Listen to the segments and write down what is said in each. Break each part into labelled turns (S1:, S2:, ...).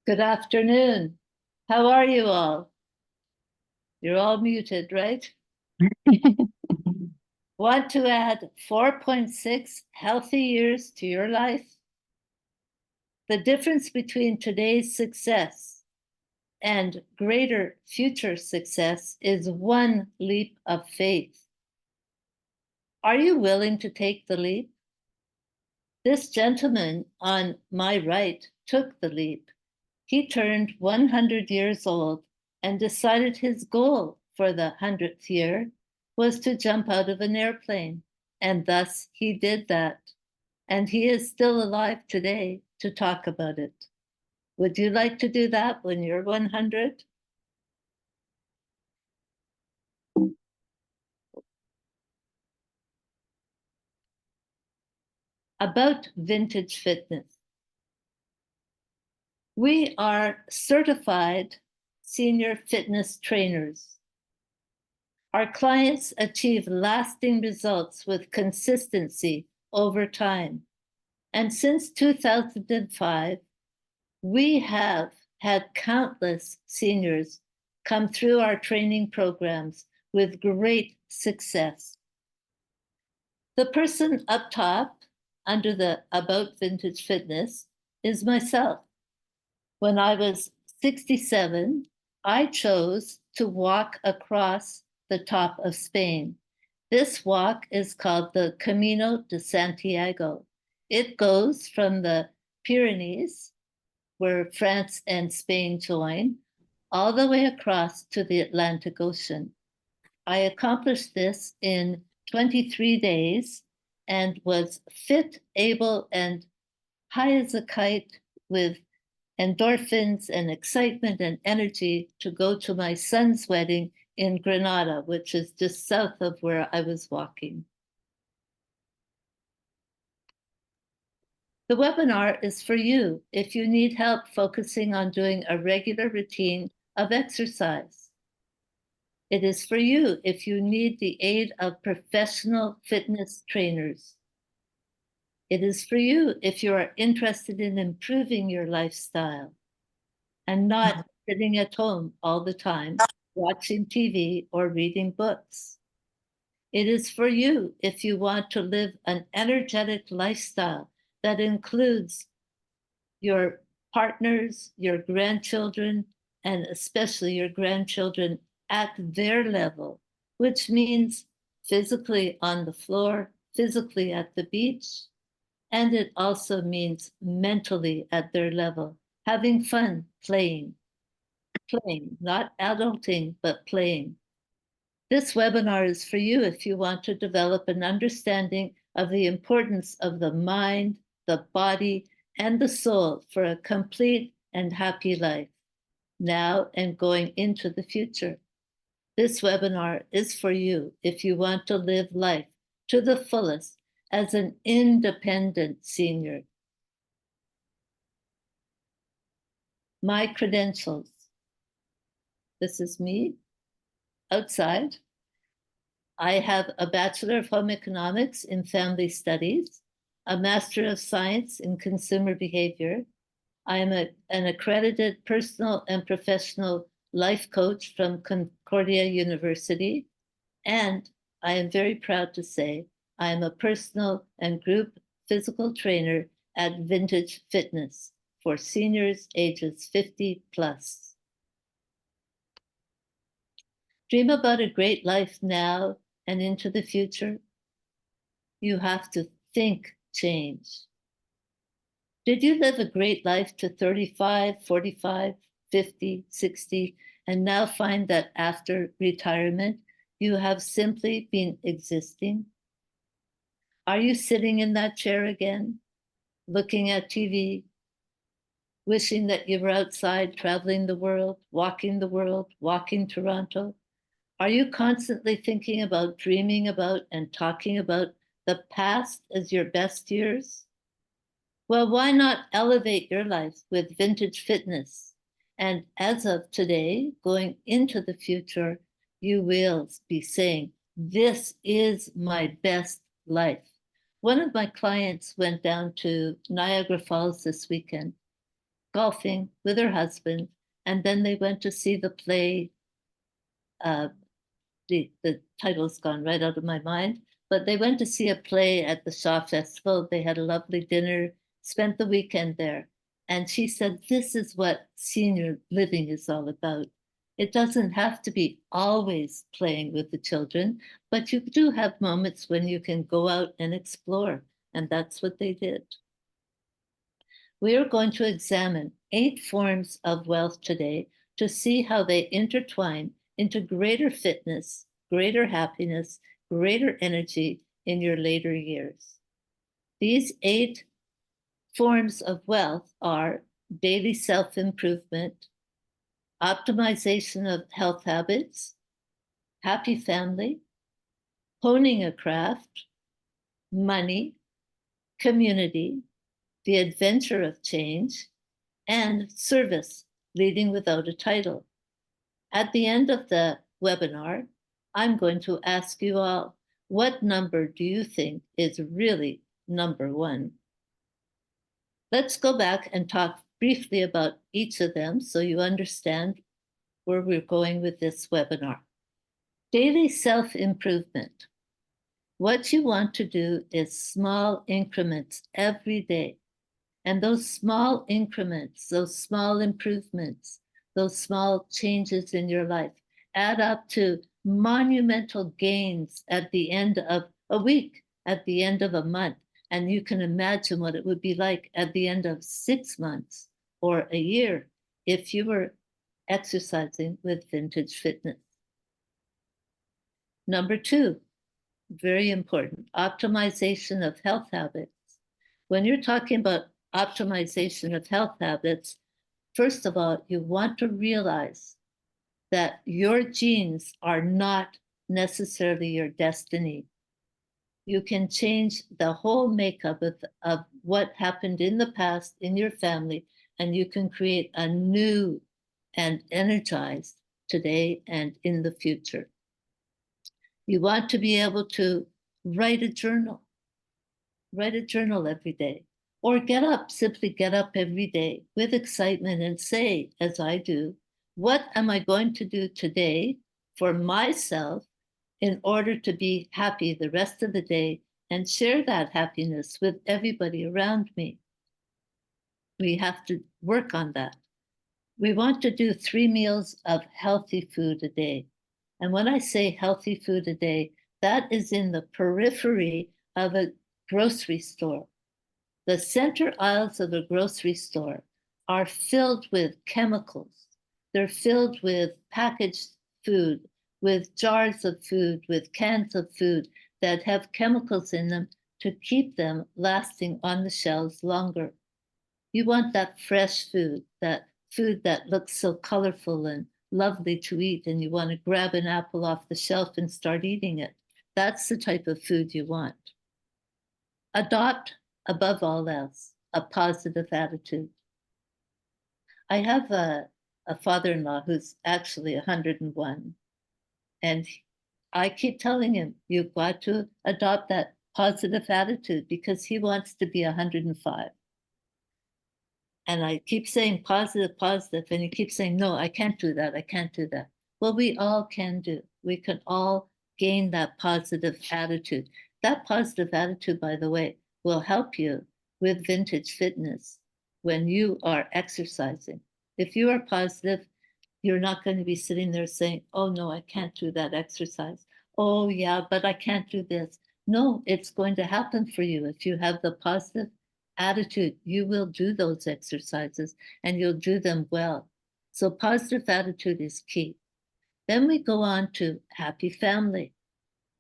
S1: Good afternoon. How are you all? You're all muted, right? Want to add 4.6 healthy years to your life? The difference between today's success and greater future success is one leap of faith. Are you willing to take the leap? This gentleman on my right took the leap. He turned 100 years old and decided his goal for the 100th year was to jump out of an airplane. And thus he did that. And he is still alive today to talk about it. Would you like to do that when you're 100? About vintage fitness. We are certified senior fitness trainers. Our clients achieve lasting results with consistency over time. And since 2005, we have had countless seniors come through our training programs with great success. The person up top, under the About Vintage Fitness, is myself. When I was 67, I chose to walk across the top of Spain. This walk is called the Camino de Santiago. It goes from the Pyrenees, where France and Spain join, all the way across to the Atlantic Ocean. I accomplished this in 23 days and was fit, able, and high as a kite with endorphins and excitement and energy to go to my son's wedding in Granada, which is just south of where I was walking. The webinar is for you if you need help focusing on doing a regular routine of exercise. It is for you if you need the aid of professional fitness trainers. It is for you if you are interested in improving your lifestyle and not sitting at home all the time, watching TV or reading books. It is for you if you want to live an energetic lifestyle that includes your partners, your grandchildren, and especially your grandchildren at their level, which means physically on the floor, physically at the beach, and it also means mentally at their level, having fun, playing, not adulting, but playing. This webinar is for you if you want to develop an understanding of the importance of the mind, the body, and the soul for a complete and happy life, now and going into the future. This webinar is for you if you want to live life to the fullest as an independent senior. My credentials. This is me outside. I have a Bachelor of Home Economics in Family Studies, a Master of Science in Consumer Behavior. I am an accredited personal and professional life coach from Concordia University, and I am very proud to say I am a personal and group physical trainer at Vintage Fitness for seniors ages 50 plus. Dream about a great life now and into the future. You have to think change. Did you live a great life to 35, 45, 50, 60, and now find that after retirement, you have simply been existing? Are you sitting in that chair again, looking at TV, wishing that you were outside traveling the world, walking Toronto? Are you constantly thinking about, dreaming about, and talking about the past as your best years? Well, why not elevate your life with Vintage Fitness? And as of today, going into the future, you will be saying, this is my best life. One of my clients went down to Niagara Falls this weekend, golfing with her husband, and then they went to see the play. The title's gone right out of my mind, but they went to see a play at the Shaw Festival. They had a lovely dinner, spent the weekend there. And she said, this is what senior living is all about. It doesn't have to be always playing with the children, but you do have moments when you can go out and explore. And that's what they did. We are going to examine 8 forms of wealth today to see how they intertwine into greater fitness, greater happiness, greater energy in your later years. These 8 forms of wealth are daily self-improvement, optimization of health habits, happy family, honing a craft, money, community, the adventure of change, and service, leading without a title. At the end of the webinar, I'm going to ask you all, what number do you think is really number 1? Let's go back and talk briefly about each of them so you understand where we're going with this webinar. Daily self-improvement. What you want to do is small increments every day. And those small increments, those small improvements, those small changes in your life add up to monumental gains at the end of a week, at the end of a month. And you can imagine what it would be like at the end of 6 months or a year if you were exercising with Vintage Fitness. Number 2, very important, optimization of health habits. When you're talking about optimization of health habits, first of all, you want to realize that your genes are not necessarily your destiny. You can change the whole makeup of what happened in the past in your family, and you can create a new and energized today and in the future. You want to be able to write a journal. Write a journal every day. Or get up, simply get up every day with excitement and say, as I do, what am I going to do today for myself in order to be happy the rest of the day and share that happiness with everybody around me? We have to work on that. We want to do 3 meals of healthy food a day. And when I say healthy food a day, that is in the periphery of a grocery store. The center aisles of a grocery store are filled with chemicals. They're filled with packaged food, with jars of food, with cans of food that have chemicals in them to keep them lasting on the shelves longer. You want that fresh food that looks so colorful and lovely to eat, and you want to grab an apple off the shelf and start eating it. That's the type of food you want. Adopt, above all else, a positive attitude. I have a father-in-law who's actually 101, and I keep telling him, you've got to adopt that positive attitude because he wants to be 105. And I keep saying positive, positive, and he keeps saying, no, I can't do that, I can't do that. Well, we all can do. We can all gain that positive attitude. That positive attitude, by the way, will help you with Vintage Fitness when you are exercising. If you are positive, you're not going to be sitting there saying, oh, no, I can't do that exercise. Oh, yeah, but I can't do this. No, it's going to happen for you. If you have the positive attitude, you will do those exercises and you'll do them well. So positive attitude is key. Then we go on to happy family.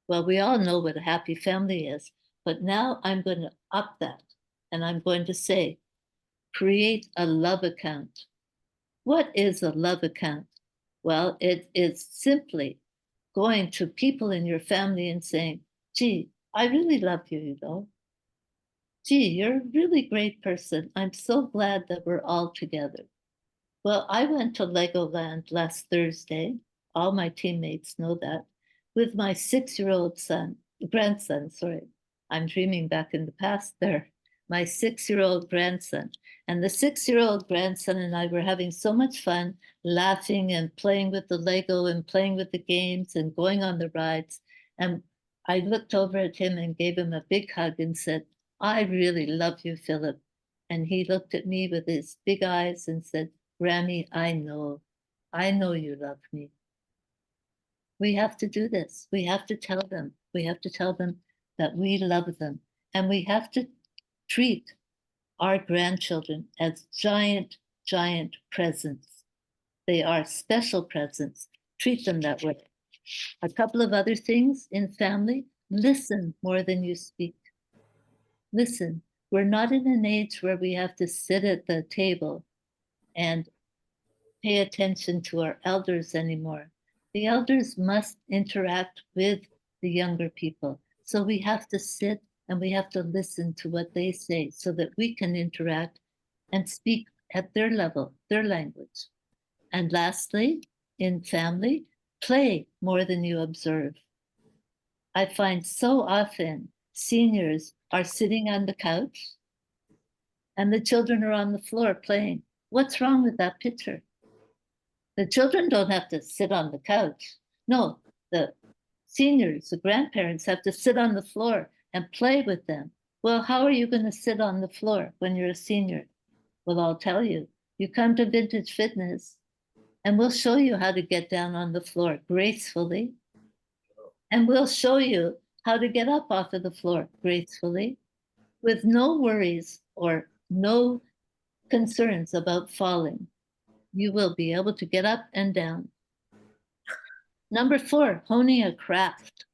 S1: Well, we all know what a happy family is, but now I'm going to up that and I'm going to say, create a love account. What is a love account? Well, it is simply going to people in your family and saying, gee, I really love you, you know. Gee, you're a really great person. I'm so glad that we're all together. Well, I went to Legoland last Thursday. All my teammates know that, with my 6-year-old grandson, sorry. I'm dreaming back in the past there. my 6-year-old grandson. And the 6-year-old grandson and I were having so much fun, laughing and playing with the Lego and playing with the games and going on the rides. And I looked over at him and gave him a big hug and said, I really love you, Philip. And he looked at me with his big eyes and said, Grammy, I know you love me. We have to do this. We have to tell them. We have to tell them that we love them. And we have to treat our grandchildren as giant, giant presents. They are special presents. Treat them that way. A couple of other things in family: listen more than you speak. Listen. We're not in an age where we have to sit at the table and pay attention to our elders anymore. The elders must interact with the younger people. So we have to sit and we have to listen to what they say so that we can interact and speak at their level, their language. And lastly, in family, play more than you observe. I find so often seniors are sitting on the couch and the children are on the floor playing. What's wrong with that picture? The children don't have to sit on the couch. No, the seniors, the grandparents have to sit on the floor and play with them. Well, how are you going to sit on the floor when you're a senior? Well, I'll tell you. You come to Vintage Fitness and we'll show you how to get down on the floor gracefully. And we'll show you how to get up off of the floor gracefully with no worries or no concerns about falling. You will be able to get up and down. Number 4, honing a craft.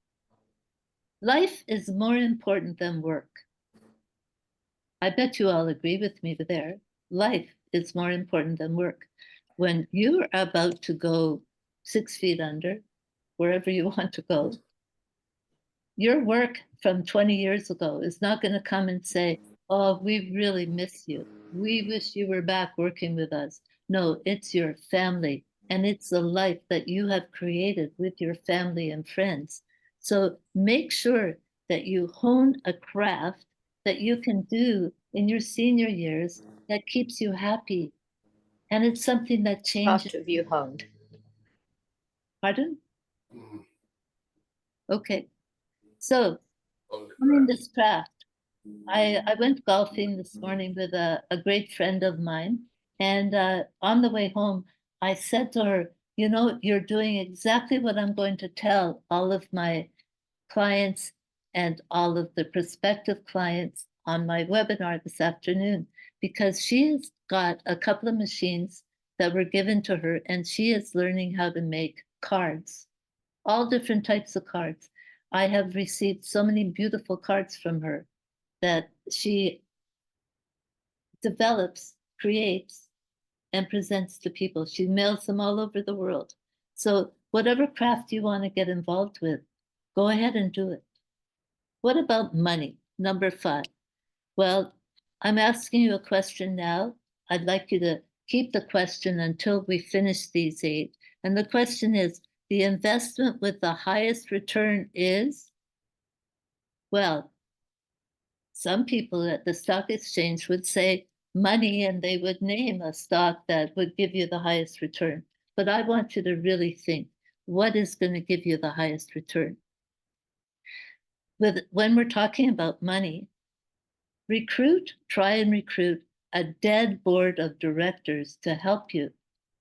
S1: Life is more important than work. I bet you all agree with me there. Life is more important than work. When you're about to go 6 feet under, wherever you want to go, your work from 20 years ago is not going to come and say, oh, we really miss you. We wish you were back working with us. No, it's your family and it's the life that you have created with your family and friends. So make sure that you hone a craft that you can do in your senior years that keeps you happy. And it's something that changes.
S2: Craft have you honed?
S1: Pardon? Okay. So, honing this craft. I went golfing this morning with a great friend of mine. And on the way home, I said to her, you know, you're doing exactly what I'm going to tell all of my clients and all of the prospective clients on my webinar this afternoon, because she has got a couple of machines that were given to her and she is learning how to make cards, all different types of cards. I have received so many beautiful cards from her that she develops, creates, and presents to people. She mails them all over the world. So whatever craft you want to get involved with, go ahead and do it. What about money? Number 5. Well, I'm asking you a question now. I'd like you to keep the question until we finish these 8. And the question is, the investment with the highest return is? Well, some people at the stock exchange would say money and they would name a stock that would give you the highest return. But I want you to really think, what is going to give you the highest return? When we're talking about money, try and recruit a dead board of directors to help you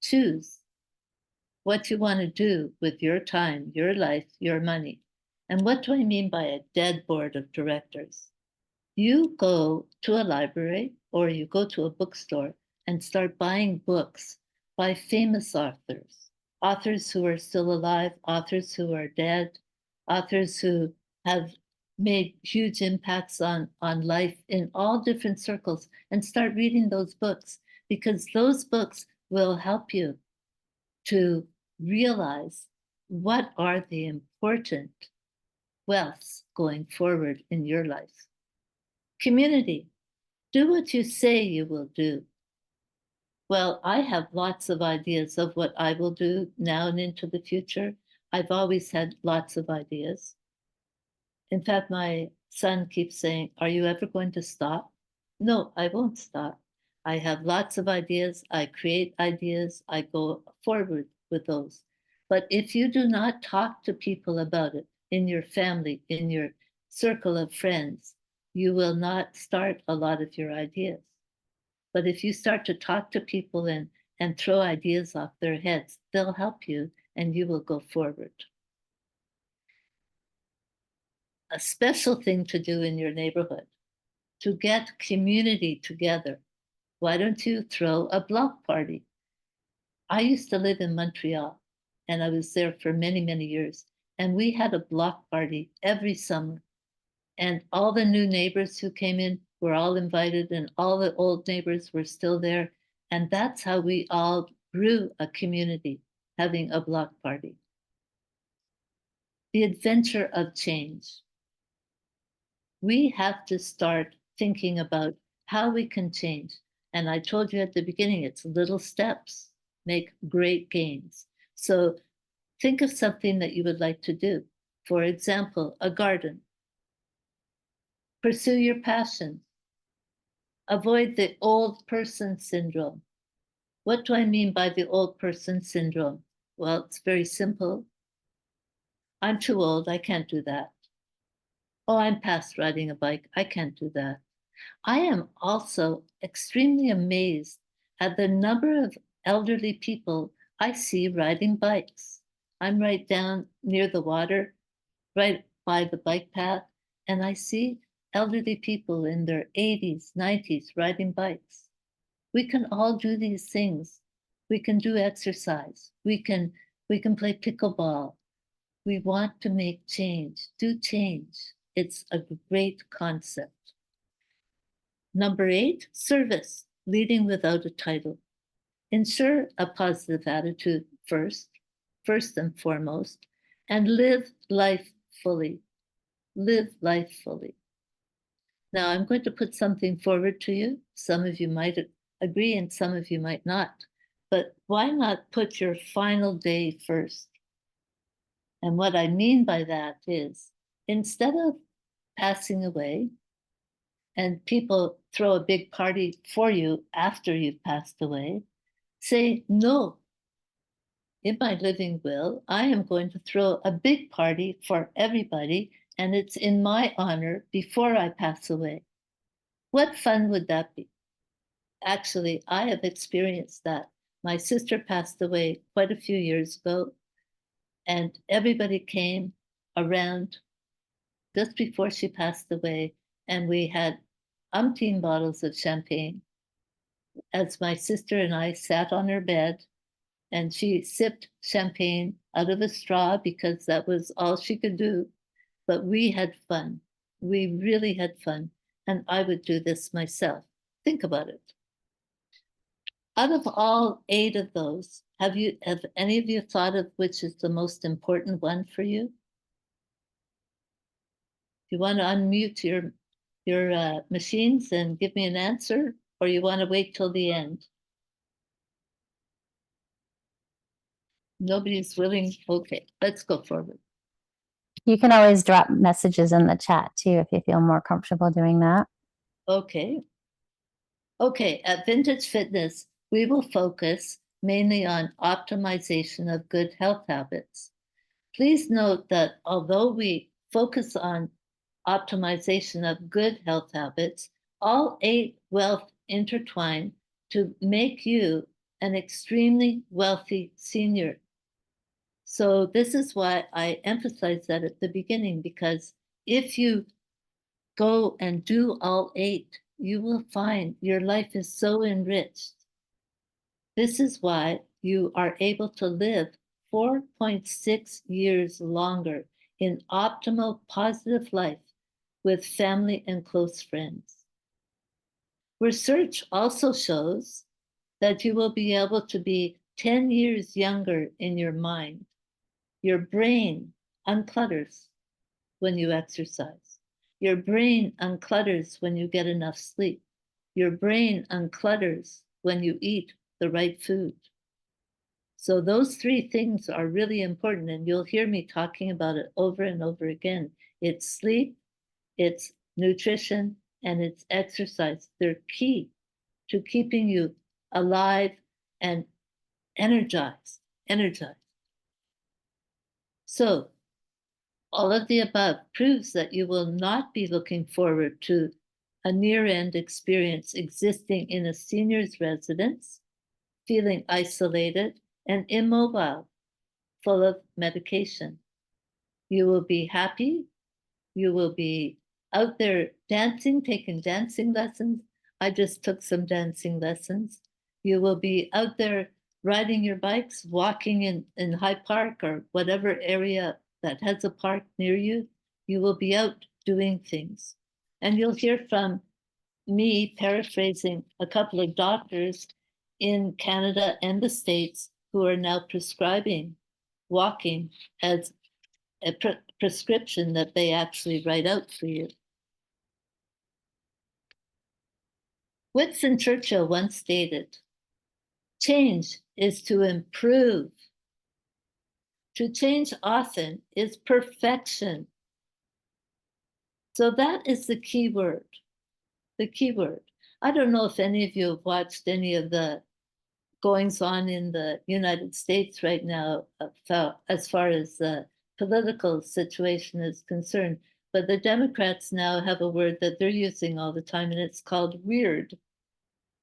S1: choose what you want to do with your time, your life, your money. And what do I mean by a dead board of directors? You go to a library or you go to a bookstore and start buying books by famous authors, authors who are still alive, authors who are dead, authors who have made huge impacts on life in all different circles, and start reading those books, because those books will help you to realize what are the important wealths going forward in your life. Community, do what you say you will do. Well, I have lots of ideas of what I will do now and into the future. I've always had lots of ideas. In fact, my son keeps saying, are you ever going to stop? No, I won't stop. I have lots of ideas. I create ideas. I go forward with those. But if you do not talk to people about it in your family, in your circle of friends, you will not start a lot of your ideas. But if you start to talk to people and throw ideas off their heads, they'll help you and you will go forward. A special thing to do in your neighborhood, to get community together. Why don't you throw a block party? I used to live in Montreal and I was there for many, many years. And we had a block party every summer. And all the new neighbors who came in were all invited, and all the old neighbors were still there. And that's how we all grew a community, having a block party. The adventure of change. We have to start thinking about how we can change. And I told you at the beginning, it's little steps make great gains. So think of something that you would like to do. For example, a garden. Pursue your passion. Avoid the old person syndrome. What do I mean by the old person syndrome? Well, it's very simple. I'm too old. I can't do that. Oh, I'm past riding a bike. I can't do that. I am also extremely amazed at the number of elderly people I see riding bikes. I'm right down near the water, right by the bike path, and I see elderly people in their 80s, 90s riding bikes. We can all do these things. We can do exercise. We can play pickleball. We want to make change. Do change. It's a great concept. Number 8, service, leading without a title. Ensure a positive attitude first and foremost, and live life fully. Live life fully. Now, I'm going to put something forward to you. Some of you might agree and some of you might not. But why not put your final day first? And what I mean by that is instead of passing away, and people throw a big party for you after you've passed away, say, no, in my living will, I am going to throw a big party for everybody, and it's in my honor before I pass away. What fun would that be? Actually, I have experienced that. My sister passed away quite a few years ago, and everybody came around just before she passed away, and we had umpteen bottles of champagne as my sister and I sat on her bed, and she sipped champagne out of a straw because that was all she could do. But we had fun. We really had fun. And I would do this myself. Think about it. Out of all 8 of those, have any of you thought of which is the most important one for you? You want to unmute your machines and give me an answer, or you want to wait till the end? Nobody's willing. Okay, let's go forward.
S2: You can always drop messages in the chat too if you feel more comfortable doing that.
S1: Okay. Okay, at Vintage Fitness, we will focus mainly on optimization of good health habits. Please note that although we focus on optimization of good health habits, all 8 wealth intertwine to make you an extremely wealthy senior. So this is why I emphasize that at the beginning, because if you go and do all 8, you will find your life is so enriched. This is why you are able to live 4.6 years longer in optimal positive life with family and close friends. Research also shows that you will be able to be 10 years younger in your mind. Your brain unclutters when you exercise. Your brain unclutters when you get enough sleep. Your brain unclutters when you eat the right food. So those 3 things are really important, and you'll hear me talking about it over and over again. It's sleep, it's nutrition, and it's exercise. They're key to keeping you alive and energized. So all of the above proves that you will not be looking forward to a near-end experience existing in a senior's residence, feeling isolated and immobile, full of medication. You will be happy. You will be out there dancing, taking dancing lessons. I just took some dancing lessons. You will be out there riding your bikes, walking in High Park or whatever area that has a park near you. You will be out doing things. And you'll hear from me paraphrasing a couple of doctors in Canada and the States who are now prescribing walking as a prescription that they actually write out for you. Winston Churchill once stated, change is to improve. To change often is perfection. So that is the key word. The key word. I don't know if any of you have watched any of the goings on in the United States right now as far as the political situation is concerned. But the Democrats now have a word that they're using all the time, and it's called weird.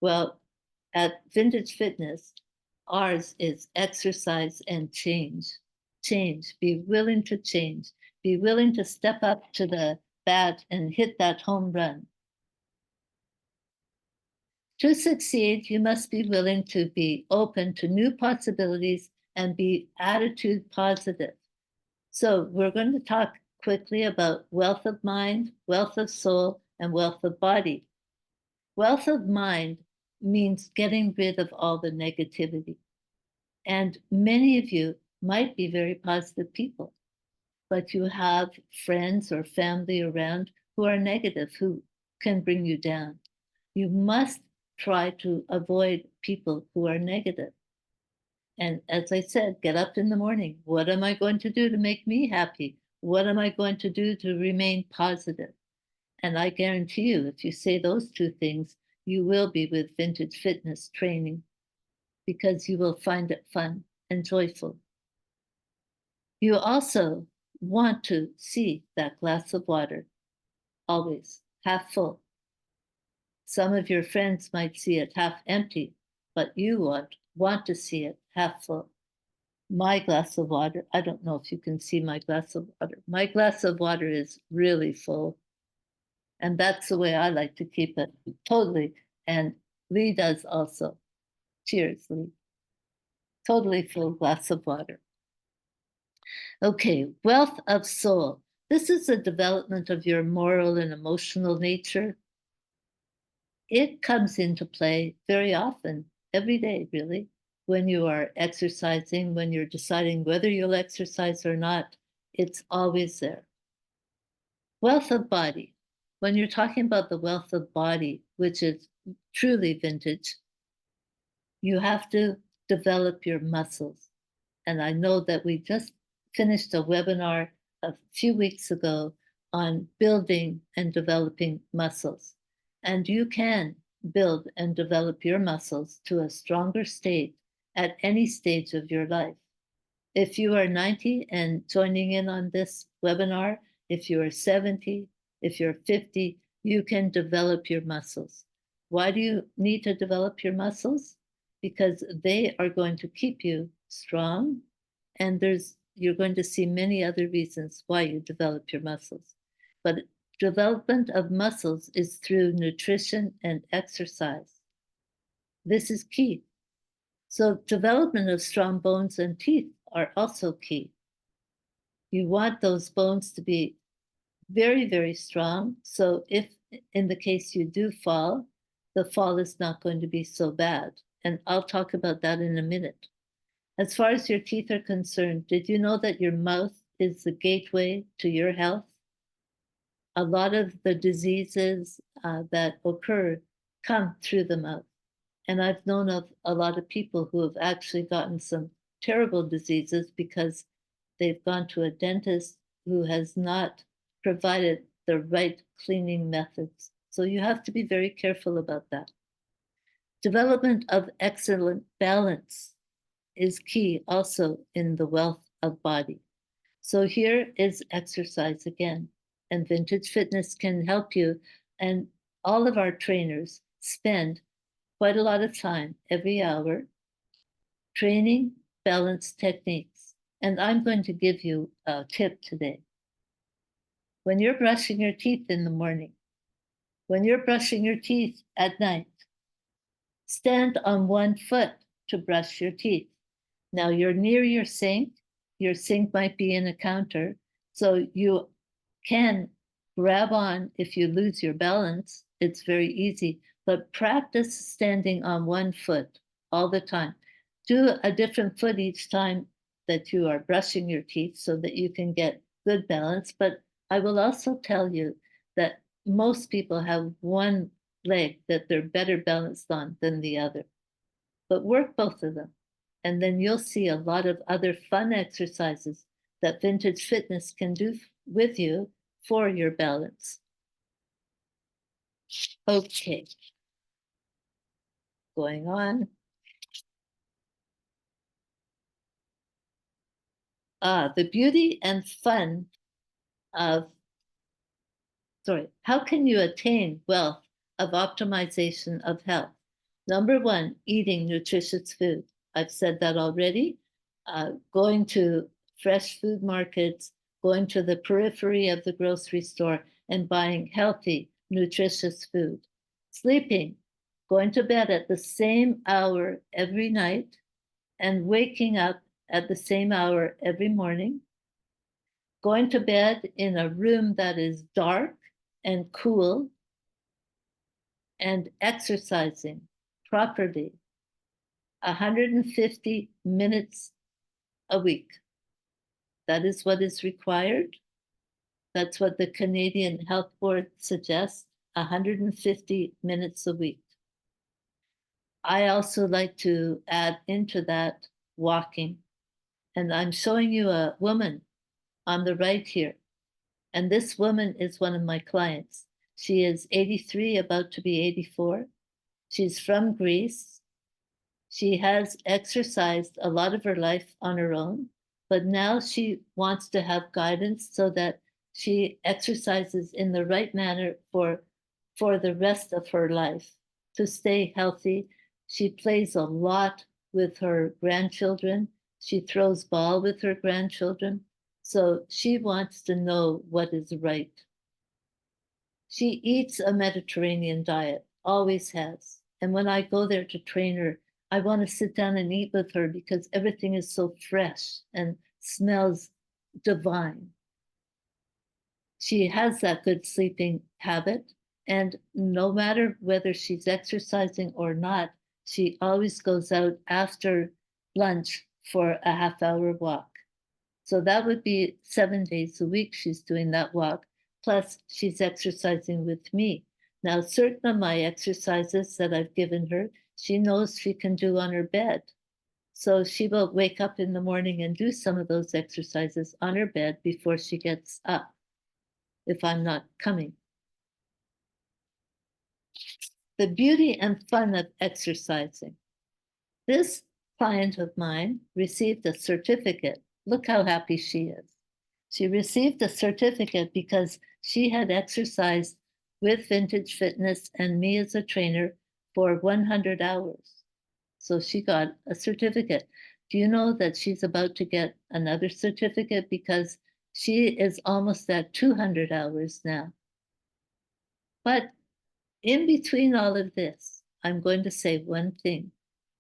S1: Well, at Vintage Fitness, ours is exercise and change. Change. Be willing to change. Be willing to step up to the bat and hit that home run. To succeed, you must be willing to be open to new possibilities and be attitude positive. So we're going to talk quickly about wealth of mind, wealth of soul, and wealth of body. Wealth of mind means getting rid of all the negativity. And many of you might be very positive people, but you have friends or family around who are negative, who can bring you down. You must try to avoid people who are negative. And as I said, get up in the morning. What am I going to do to make me happy? What am I going to do to remain positive? And I guarantee you, if you say those two things, you will be with Vintage Fitness training because you will find it fun and joyful. You also want to see that glass of water always half full. Some of your friends might see it half empty, but you want to see it half full. My glass of water, I don't know if you can see my glass of water. My glass of water is really full. And that's the way I like to keep it, totally. And Leigh does also. Cheers, Leigh. Totally full glass of water. Okay, wealth of soul. This is the development of your moral and emotional nature. It comes into play very often, every day, really, when you are exercising, when you're deciding whether you'll exercise or not. It's always there. Wealth of body. When you're talking about the wealth of body, which is truly vintage, you have to develop your muscles. And I know that we just finished a webinar a few weeks ago on building and developing muscles. And you can build and develop your muscles to a stronger state at any stage of your life. If you are 90 and joining in on this webinar, if you are 70, if you're 50, you can develop your muscles. Why do you need to develop your muscles? Because they are going to keep you strong, and you're going to see many other reasons why you develop your muscles. But development of muscles is through nutrition and exercise. This is key. So development of strong bones and teeth are also key. You want those bones to be very, very strong. So if in the case you do fall, the fall is not going to be so bad. And I'll talk about that in a minute. As far as your teeth are concerned, did you know that your mouth is the gateway to your health? A lot of the diseases that occur come through the mouth. And I've known of a lot of people who have actually gotten some terrible diseases because they've gone to a dentist who has not provided the right cleaning methods. So you have to be very careful about that. Development of excellent balance is key also in the wealth of body. So here is exercise again, and Vintage Fitness can help you. And all of our trainers spend quite a lot of time every hour training balance techniques. And I'm going to give you a tip today. When you're brushing your teeth in the morning, when you're brushing your teeth at night, stand on one foot to brush your teeth. Now you're near your sink. Your sink might be in a counter, so you can grab on if you lose your balance. It's very easy, but practice standing on one foot all the time. Do a different foot each time that you are brushing your teeth so that you can get good balance. But I will also tell you that most people have one leg that they're better balanced on than the other. But work both of them. And then you'll see a lot of other fun exercises that Vintage Fitness can do with you for your balance. Okay. Going on. The beauty and fun of, how can you attain wealth of optimization of health? Number one, eating nutritious food. I've said that already. Going to fresh food markets, going to the periphery of the grocery store and buying healthy, nutritious food. Sleeping, going to bed at the same hour every night and waking up at the same hour every morning. Going to bed in a room that is dark and cool, and exercising properly 150 minutes a week. That is what is required. That's what the Canadian Health Board suggests, 150 minutes a week. I also like to add into that walking. And I'm showing you a woman on the right here. And this woman is one of my clients. She is 83, about to be 84. She's from Greece. She has exercised a lot of her life on her own, but now she wants to have guidance so that she exercises in the right manner for the rest of her life to stay healthy. She plays a lot with her grandchildren. She throws ball with her grandchildren. So she wants to know what is right. She eats a Mediterranean diet, always has. And when I go there to train her, I want to sit down and eat with her because everything is so fresh and smells divine. She has that good sleeping habit. And no matter whether she's exercising or not, she always goes out after lunch for a half-hour walk. So that would be 7 days a week she's doing that walk. Plus, she's exercising with me. Now, certain of my exercises that I've given her, she knows she can do on her bed. So she will wake up in the morning and do some of those exercises on her bed before she gets up, if I'm not coming. The beauty and fun of exercising. This client of mine received a certificate. Look how happy she is. She received a certificate because she had exercised with Vintage Fitness and me as a trainer for 100 hours. So she got a certificate. Do you know that she's about to get another certificate because she is almost at 200 hours now? But in between all of this, I'm going to say one thing.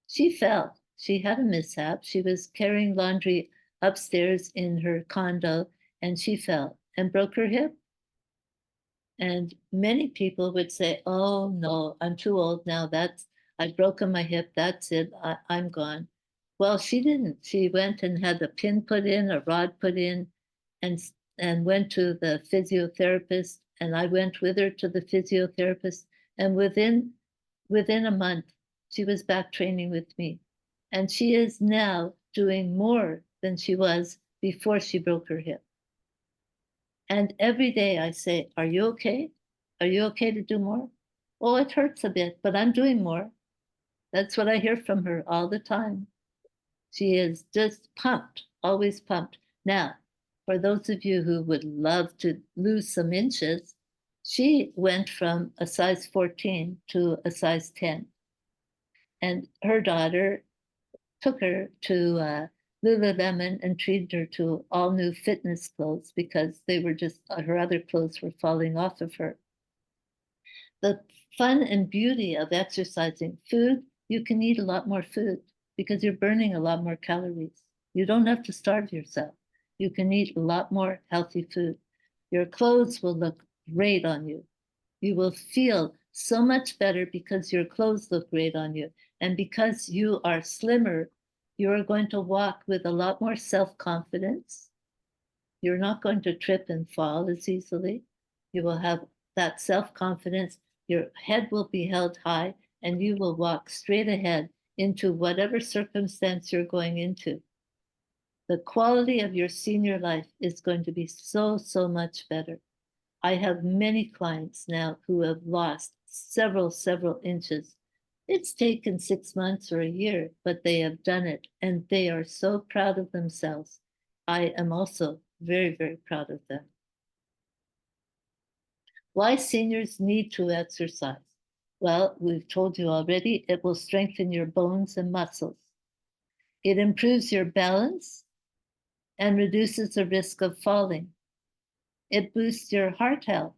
S1: She fell. She had a mishap. She was carrying laundry upstairs in her condo and she fell and broke her hip. And many people would say, oh no, I'm too old now. I've broken my hip. That's it. I'm gone. Well, she didn't. She went and had a pin put in, a rod put in, and went to the physiotherapist. And I went with her to the physiotherapist. And within a month, she was back training with me. And she is now doing more than she was before she broke her hip. And every day I say, are you okay? Are you okay to do more? Oh, it hurts a bit, but I'm doing more. That's what I hear from her all the time. She is just pumped, always pumped. Now, for those of you who would love to lose some inches, she went from a size 14 to a size 10. And her daughter took her to Lululemon and treated her to all new fitness clothes because they were just, her other clothes were falling off of her. The fun and beauty of exercising, food, you can eat a lot more food because you're burning a lot more calories. You don't have to starve yourself. You can eat a lot more healthy food. Your clothes will look great on you. You will feel so much better because your clothes look great on you. And because you are slimmer, you are going to walk with a lot more self-confidence. You're not going to trip and fall as easily. You will have that self-confidence. Your head will be held high, and you will walk straight ahead into whatever circumstance you're going into. The quality of your senior life is going to be so, so much better. I have many clients now who have lost several inches. It's taken 6 months or a year, but they have done it, and they are so proud of themselves. I am also very, very proud of them. Why seniors need to exercise? Well, we've told you already, it will strengthen your bones and muscles. It improves your balance and reduces the risk of falling. It boosts your heart health.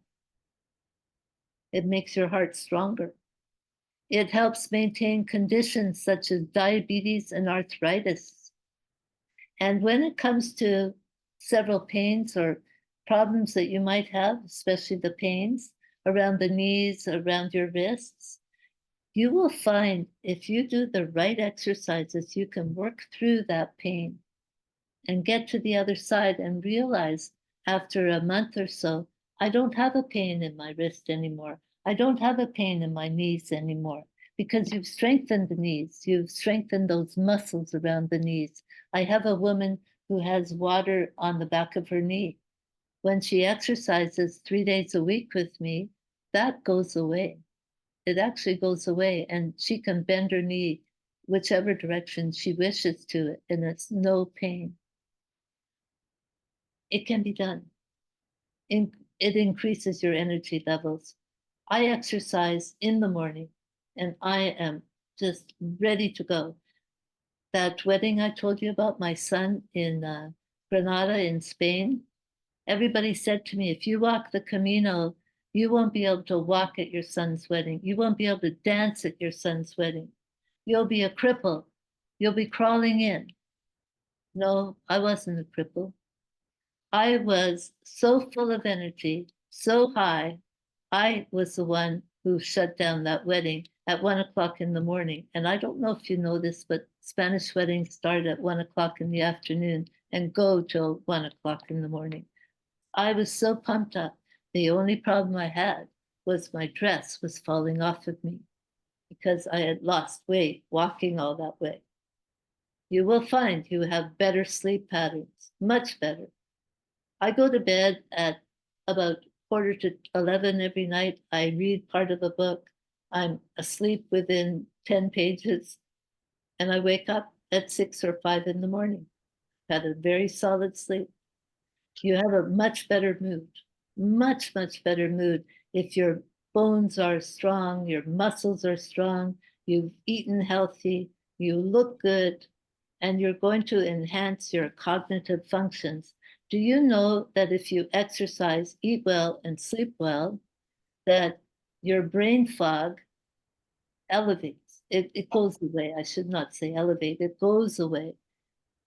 S1: It makes your heart stronger. It helps maintain conditions such as diabetes and arthritis. And when it comes to several pains or problems that you might have, especially the pains around the knees, around your wrists, you will find if you do the right exercises, you can work through that pain and get to the other side and realize after a month or so, I don't have a pain in my wrist anymore. I don't have a pain in my knees anymore because you've strengthened the knees. You've strengthened those muscles around the knees. I have a woman who has water on the back of her knee. When she exercises 3 days a week with me, that goes away. It actually goes away, and she can bend her knee whichever direction she wishes to, and it's no pain. It can be done. It increases your energy levels. I exercise in the morning and I am just ready to go. That wedding I told you about, my son in Granada in Spain, everybody said to me, if you walk the Camino, you won't be able to walk at your son's wedding. You won't be able to dance at your son's wedding. You'll be a cripple. You'll be crawling in. No, I wasn't a cripple. I was so full of energy, so high. I was the one who shut down that wedding at 1 o'clock in the morning. And I don't know if you know this, but Spanish weddings start at 1 o'clock in the afternoon and go till 1 o'clock in the morning. I was so pumped up. The only problem I had was my dress was falling off of me because I had lost weight walking all that way. You will find you have better sleep patterns, much better. I go to bed at about 10:45 every night. I read part of a book. I'm asleep within 10 pages, and I wake up at 6 or 5 in the morning. Had a very solid sleep. You have a much better mood, much better mood if your bones are strong, your muscles are strong, you've eaten healthy, you look good, and you're going to enhance your cognitive functions. Do you know that if you exercise, eat well, and sleep well, that your brain fog elevates? It goes away. I should not say elevate, it goes away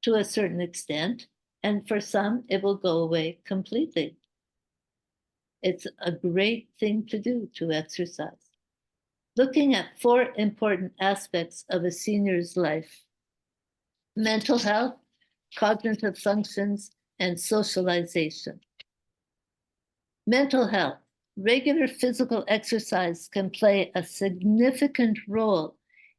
S1: to a certain extent. And for some, it will go away completely. It's a great thing to do to exercise. Looking at 4 important aspects of a senior's life: mental health, cognitive functions, and socialization. Mental health. Regular physical exercise can play a significant role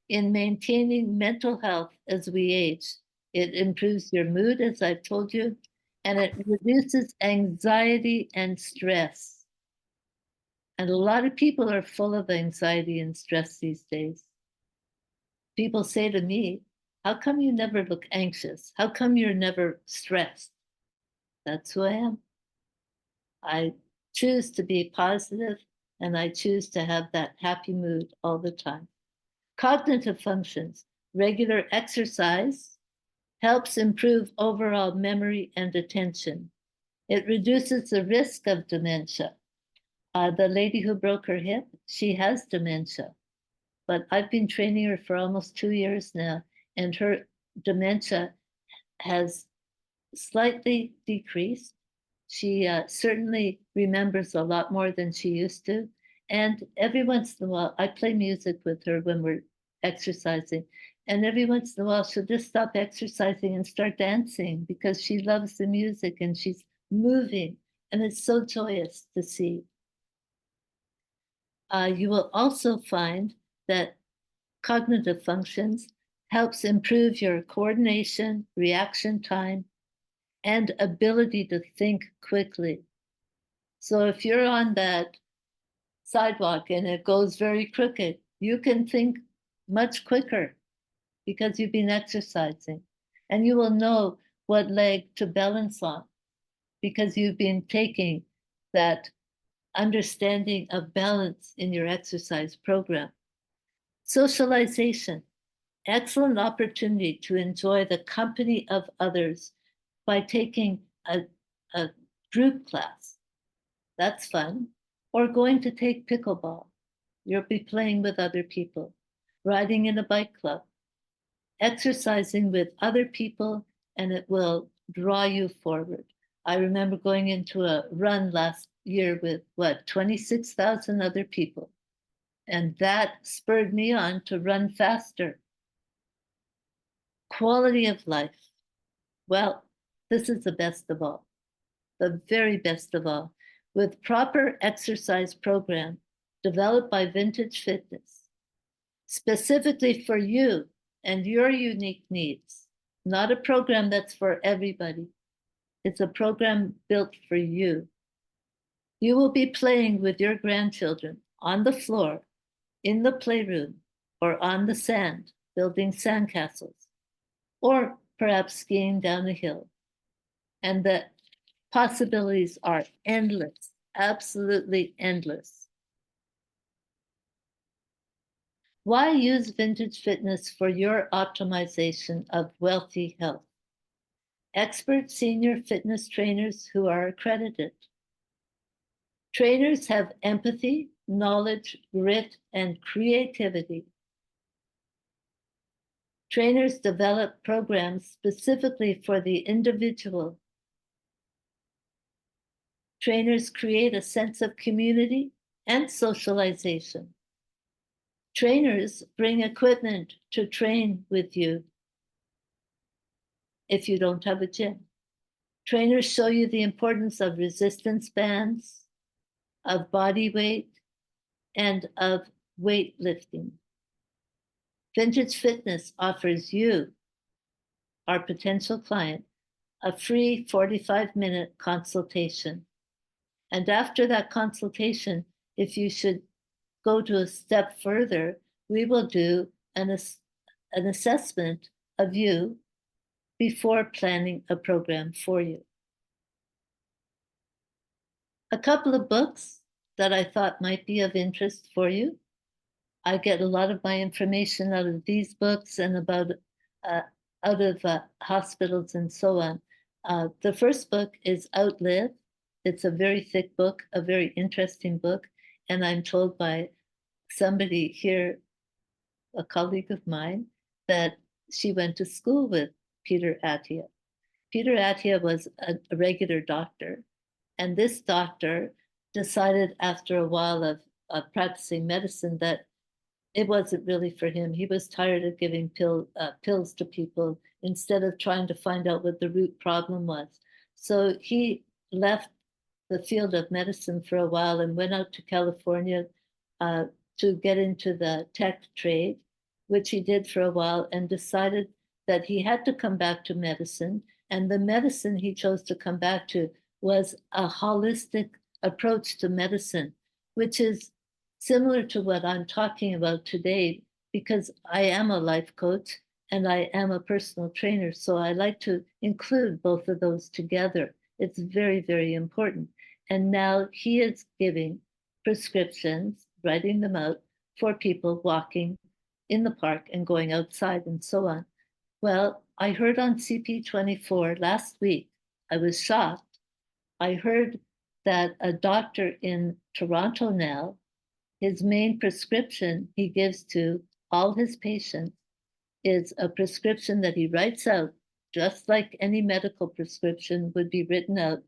S1: in maintaining mental health as we age. It improves your mood, as I've told you, and it reduces anxiety and stress. And a lot of people are full of anxiety and stress these days. People say to me, how come you never look anxious? How come you're never stressed? That's who I am. I choose to be positive and I choose to have that happy mood all the time. Cognitive functions, regular exercise helps improve overall memory and attention. It reduces the risk of dementia. The lady who broke her hip, she has dementia, but I've been training her for almost 2 years now, and her dementia has slightly decreased. She certainly remembers a lot more than she used to. And every once in a while, I play music with her when we're exercising. And every once in a while, she'll just stop exercising and start dancing because she loves the music and she's moving. And it's so joyous to see. You will also find that cognitive functions helps improve your coordination, reaction time, and ability to think quickly. So if you're on that sidewalk and it goes very crooked, you can think much quicker because you've been exercising. And you will know what leg to balance on because you've been taking that understanding of balance in your exercise program. Socialization, excellent opportunity to enjoy the company of others by taking a group class. That's fun. Or going to take pickleball. You'll be playing with other people, riding in a bike club, exercising with other people, and it will draw you forward. I remember going into a run last year with 26,000 other people. And that spurred me on to run faster. Quality of life. Well, this is the best of all, the very best of all. With proper exercise program developed by Vintage Fitness, specifically for you and your unique needs, not a program that's for everybody. It's a program built for you. You will be playing with your grandchildren on the floor, in the playroom, or on the sand, building sandcastles, or perhaps skiing down a hill. And the possibilities are endless, absolutely endless. Why use Vintage Fitness for your optimization of wealthy health? Expert senior fitness trainers who are accredited. Trainers have empathy, knowledge, grit, and creativity. Trainers develop programs specifically for the individual. Trainers create a sense of community and socialization. Trainers bring equipment to train with you if you don't have a gym. Trainers show you the importance of resistance bands, of body weight, and of weightlifting. Vintage Fitness offers you, our potential client, a free 45-minute consultation. And after that consultation, if you should go to a step further, we will do an assessment of you before planning a program for you. A couple of books that I thought might be of interest for you. I get a lot of my information out of these books and out of hospitals and so on. The first book is Outlive. It's a very thick book, a very interesting book. And I'm told by somebody here, a colleague of mine, that she went to school with Peter Attia. Peter Attia was a regular doctor. And this doctor decided after a while of practicing medicine that it wasn't really for him. He was tired of giving pills to people instead of trying to find out what the root problem was. So he left the field of medicine for a while and went out to California to get into the tech trade, which he did for a while, and decided that he had to come back to medicine. And the medicine he chose to come back to was a holistic approach to medicine. which is similar to what I'm talking about today, because I am a life coach and I am a personal trainer. So I like to include both of those together. It's very, very important. And now he is giving prescriptions, writing them out for people walking in the park and going outside and so on. Well, I heard on CP24 last week, I was shocked. I heard that a doctor in Toronto now, his main prescription he gives to all his patients is a prescription that he writes out, just like any medical prescription would be written out,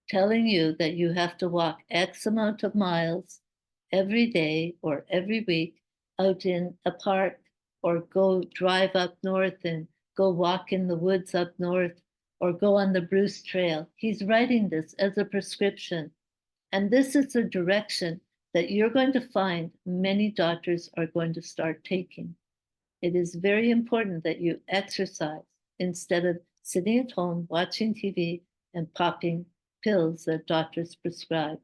S1: telling you that you have to walk X amount of miles every day or every week out in a park, or go drive up north and go walk in the woods up north, or go on the Bruce Trail. He's writing this as a prescription. And this is the direction that you're going to find many doctors are going to start taking. It is very important that you exercise instead of sitting at home watching TV and popping pills that doctors prescribe.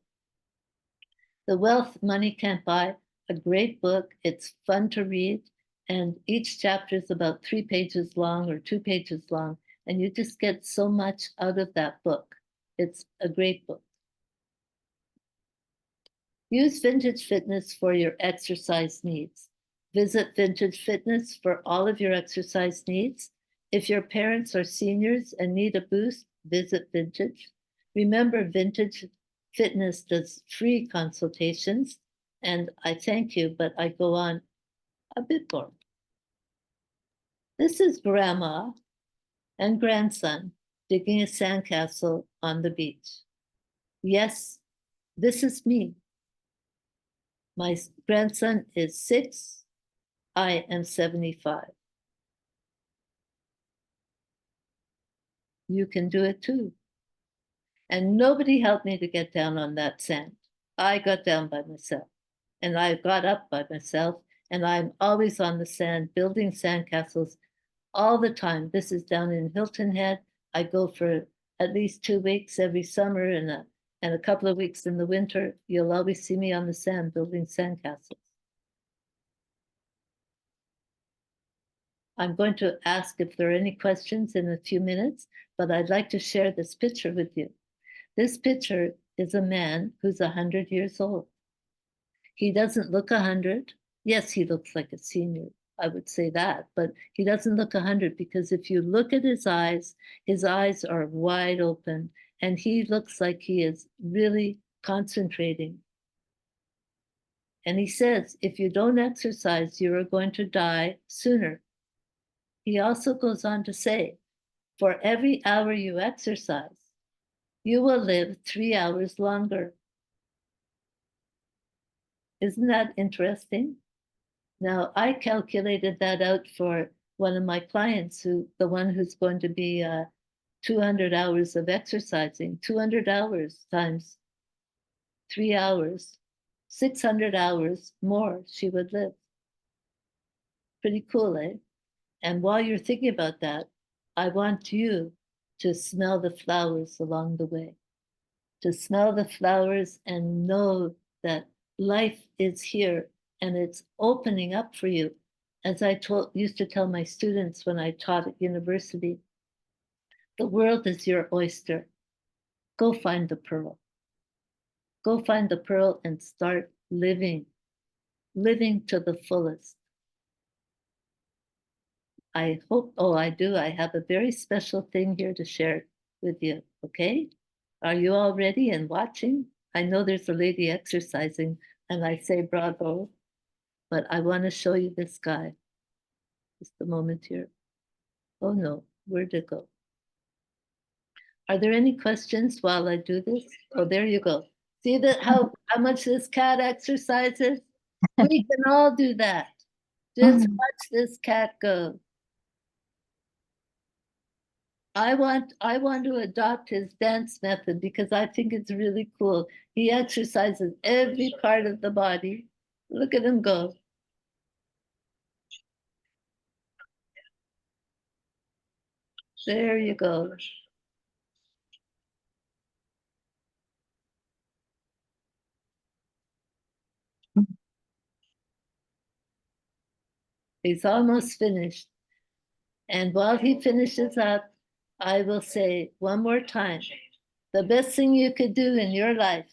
S1: The Wealth Money Can't Buy, a great book. It's fun to read, and each chapter is about 3 pages long or 2 pages long, and you just get so much out of that book. It's a great book. Use Vintage Fitness for your exercise needs. Visit Vintage Fitness for all of your exercise needs. If your parents are seniors and need a boost, visit Vintage. Remember, Vintage Fitness does free consultations, and I thank you, but I go on a bit more. This is grandma and grandson digging a sandcastle on the beach. Yes, this is me. My grandson is 6. I am 75. You can do it too. And nobody helped me to get down on that sand. I got down by myself, and I got up by myself, and I'm always on the sand, building sandcastles all the time. This is down in Hilton Head. I go for at least 2 weeks every summer and a couple of weeks in the winter. You'll always see me on the sand building sandcastles. I'm going to ask if there are any questions in a few minutes, but I'd like to share this picture with you. This picture is a man who's 100 years old. He doesn't look 100. Yes, he looks like a senior. I would say that, but he doesn't look 100 because if you look at his eyes are wide open, and he looks like he is really concentrating. And he says, if you don't exercise, you are going to die sooner. He also goes on to say, for every hour you exercise, you will live 3 hours longer. Isn't that interesting? Now, I calculated that out for one of my clients, the one who's going to be 200 hours of exercising, 200 hours times 3 hours, 600 hours more she would live. Pretty cool, eh? And while you're thinking about that, I want you to smell the flowers along the way, to smell the flowers and know that life is here and it's opening up for you. As I used to tell my students when I taught at university, the world is your oyster. Go find the pearl. Go find the pearl and start living to the fullest. I hope, oh, I do. I have a very special thing here to share with you, okay? Are you all ready and watching? I know there's a lady exercising, and I say bravo, but I want to show you this guy. Just a moment here. Oh no, where'd it go? Are there any questions while I do this? Oh, there you go. See that how much this cat exercises? We can all do that. Just watch this cat go. I want to adopt his dance method because I think it's really cool. He exercises every part of the body. Look at him go. There you go. He's almost finished. And while he finishes up, I will say one more time, the best thing you could do in your life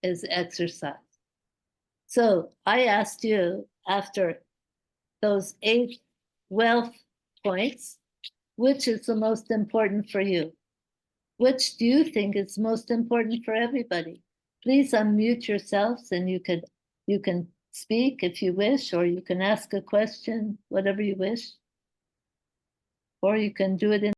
S1: is exercise. So I asked you, after those 8 wealth points, which is the most important for you? Which do you think is most important for everybody? Please unmute yourselves and you can speak if you wish, or you can ask a question, whatever you wish, or you can do it in